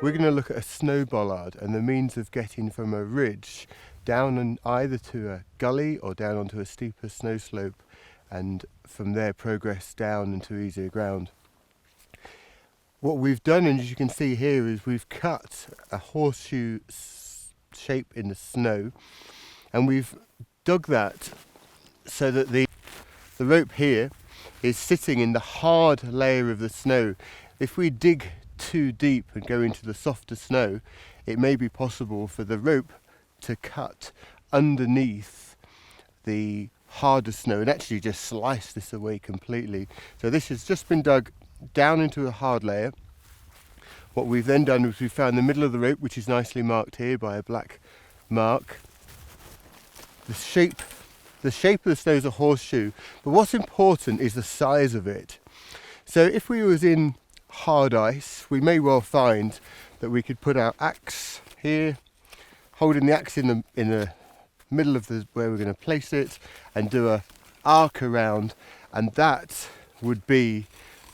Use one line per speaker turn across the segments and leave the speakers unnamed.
we're going to look at a snow bollard and the means of getting from a ridge down and either to a gully or down onto a steeper snow slope, and from there progress down into easier ground. What we've done, and as you can see here, is we've cut a horseshoe shape in the snow, and we've dug that so that the rope here is sitting in the hard layer of the snow. If we dig too deep and go into the softer snow, it may be possible for the rope to cut underneath the harder snow and actually just slice this away completely. So this has just been dug down into a hard layer. What we've then done is we've found the middle of the rope, which is nicely marked here by a black mark. The shape of the snow is a horseshoe, but what's important is the size of it. So if we was in hard ice, we may well find that we could put our axe here, holding the axe in the middle of where we're going to place it, and do a arc around, and that would be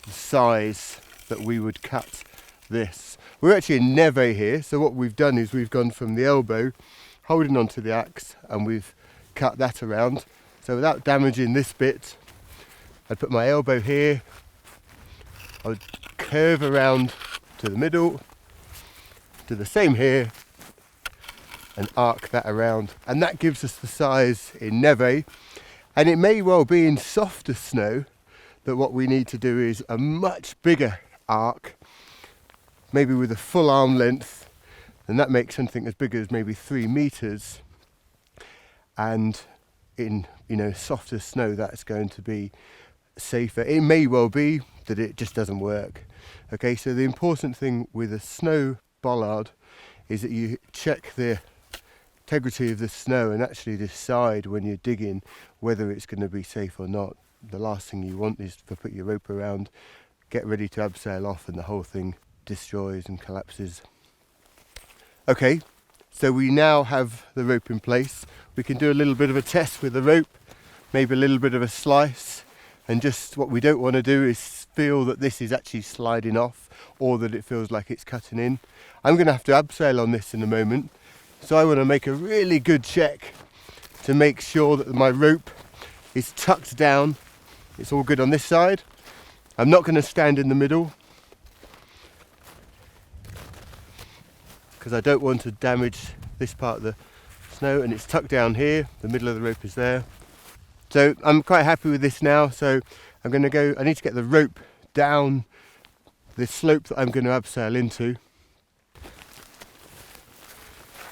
the size that we would cut this. We're actually in neve here, so what we've done is we've gone from the elbow, holding onto the axe, and we've cut that around. So without damaging this bit, I'd put my elbow here, I would curve around to the middle, do the same here, and arc that around, and that gives us the size in neve. And it may well be in softer snow that what we need to do is a much bigger arc, maybe with a full arm length, and that makes something as big as maybe 3 meters. And in softer snow, that's going to be safer. It may well be that it just doesn't work. Okay, so the important thing with a snow bollard is that you check the integrity of the snow and actually decide when you're digging whether it's going to be safe or not. The last thing you want is to put your rope around, get ready to abseil off, and the whole thing destroys and collapses. Okay, so we now have the rope in place. We can do a little bit of a test with the rope, maybe a little bit of a slice, and just what we don't want to do is feel that this is actually sliding off or that it feels like it's cutting in. I'm going to have to abseil on this in a moment, so I want to make a really good check to make sure that my rope is tucked down. It's all good on this side. I'm not going to stand in the middle because I don't want to damage this part of the snow, and it's tucked down here. The middle of the rope is there. So I'm quite happy with this now. So I'm going to go, I need to get the rope down the slope that I'm going to abseil into.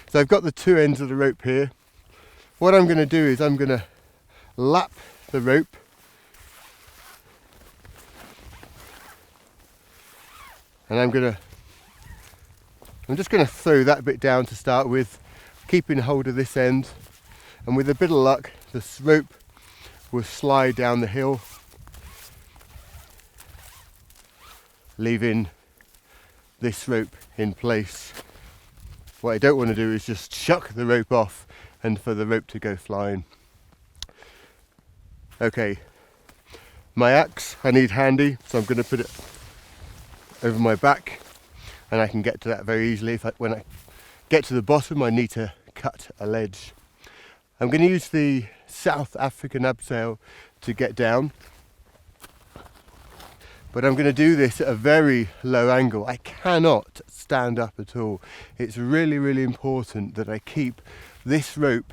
So I've got the two ends of the rope here. What I'm going to do is I'm going to lap the rope and I'm just going to throw that bit down to start with, keeping hold of this end, and with a bit of luck this rope will slide down the hill, leaving this rope in place. What I don't want to do is just chuck the rope off and for the rope to go flying. Okay, my axe I need handy, so I'm going to put it over my back, and I can get to that very easily. When I get to the bottom, I need to cut a ledge. I'm going to use the South African abseil to get down, but I'm going to do this at a very low angle. I cannot stand up at all. It's really, really important that I keep this rope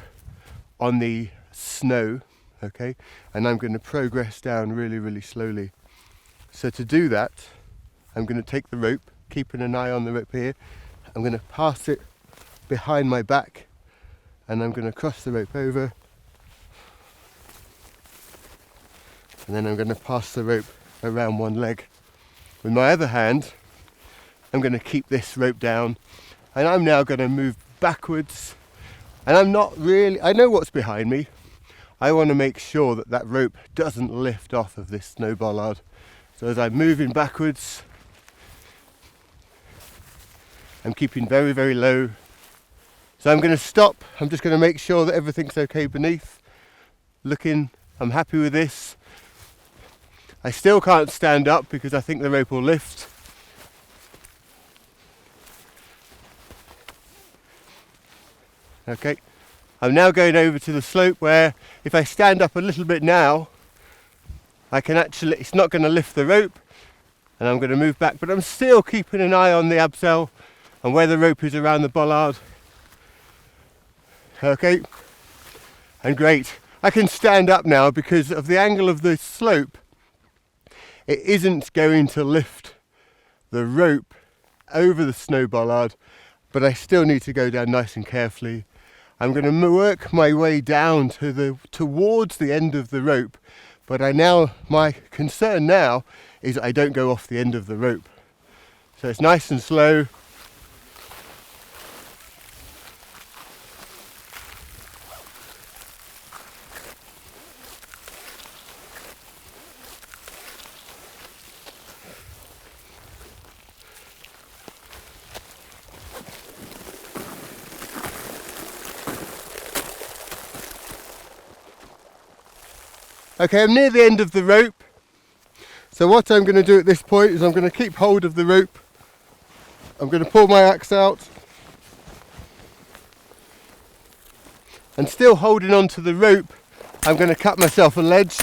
on the snow, okay? And I'm going to progress down really, really slowly. So to do that, I'm going to take the rope, keeping an eye on the rope here. I'm going to pass it behind my back, and I'm going to cross the rope over, and then I'm going to pass the rope around one leg. With my other hand, I'm going to keep this rope down, and I'm now going to move backwards, and I know what's behind me. I want to make sure that that rope doesn't lift off of this snow bollard. So as I'm moving backwards, I'm keeping very, very low. So I'm going to stop. I'm just going to make sure that everything's okay beneath. Looking, I'm happy with this. I still can't stand up because I think the rope will lift. Okay, I'm now going over to the slope where if I stand up a little bit now, I can actually, it's not going to lift the rope, and I'm going to move back, but I'm still keeping an eye on the abseil and where the rope is around the bollard. Okay, and great. I can stand up now because of the angle of the slope. It isn't going to lift the rope over the snow bollard, but I still need to go down nice and carefully. I'm going to work my way down towards the end of the rope, but my concern now is I don't go off the end of the rope. So it's nice and slow. Okay, I'm near the end of the rope. So what I'm going to do at this point is I'm going to keep hold of the rope. I'm going to pull my axe out. And still holding on to the rope, I'm going to cut myself a ledge.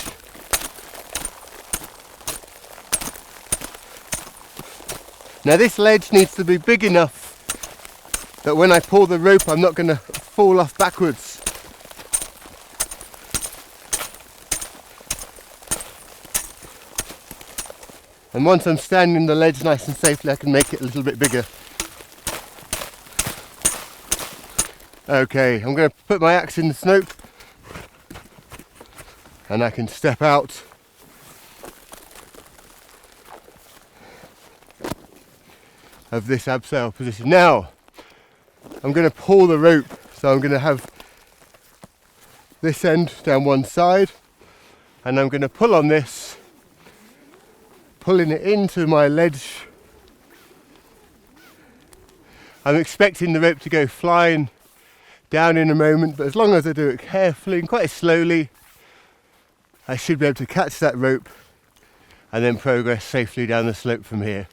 Now this ledge needs to be big enough that when I pull the rope I'm not going to fall off backwards. And once I'm standing the ledge nice and safely, I can make it a little bit bigger. Okay, I'm going to put my axe in the snow and I can step out. Of this abseil position. Now, I'm going to pull the rope, so I'm going to have this end down one side and I'm going to pull on this, pulling it into my ledge. I'm expecting the rope to go flying down in a moment, but as long as I do it carefully and quite slowly, I should be able to catch that rope and then progress safely down the slope from here.